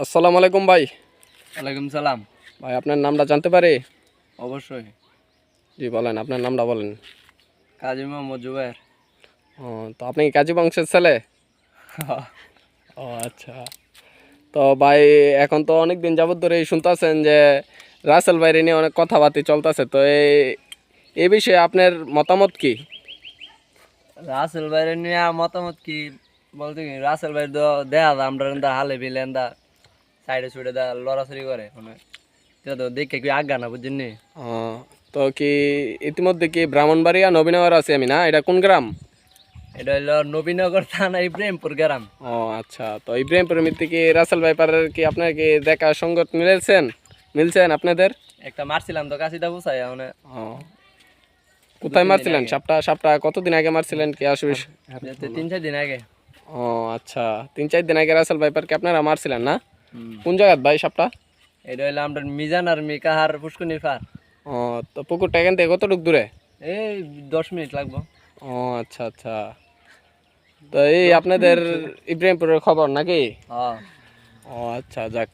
আসসালামু আলাইকুম ভাই। ওয়ালাইকুম সালাম। ভাই আপনার নামটা জানতে পারি? অবশ্যই। জি বলেন, আপনার নামটা বলেন। কাজী মোহাম্মদ জুবায়ের। ও, তো আপনি কি কাজী বংশের ছেলে? ও আচ্ছা। তো ভাই, এখন তো অনেক দিন যাবত ধরে শুনতেছেন যে রাসেল ভাইরে নিয়ে অনেক কথাবার্তা চলতেছে, তো এই বিষয়ে আপনার মতামত কি? রাসেল ভাইয়ের নিয়ে মতামত কি বলতে কি, রাসেল ভাই তো দেখা যায় আমরা এন্দা হালে বিলে এন্দা সাইডে সুইডে দা লড়াছড়ি করে মানে এটা তো দেখে কি আজ্ঞা না বুঝছেন। ও, তো কি ইতিমধ্যে কি ব্রাহ্মণবাড়িয়া নবীনগর আছে আমি না, এটা কোন গ্রাম? এটা হইলো নবীনগর থানা ইব্রাহিমপুর গ্রাম। ও আচ্ছা, তো ইব্রাহিমপুরের মধ্যে কি রাসেল ভাইপারের কি আপনার কি দেখা সঙ্গত মিলছেন আপনাদের? একটা মারছিলাম তো কাশিদা বুঝাই মানে ও, কোথায় 2-3 দিন মারছিলেন? আগে। সাপটা কতদিন আগে মারছিলেন কি আসলে? 3-4 দিন আগে। ও আচ্ছা, 3-4 দিন আগে রাসেল ভাইপারকে আপনারা মারছিলেন না? হুম। কোন জায়গায় ভাই সাপটা? এটা হইলো আমরা মিজান আর মিকাহার পুষ্কনির পার। ও, তো পুকুরটা এখান থেকে কতটুক দূরে? এই 10 মিনিট লাগবো। ও আচ্ছা আচ্ছা, তো এই আপনাদের ইব্রাহিমপুরের খবর নাকি? হ্যাঁ। ও আচ্ছা, যাক।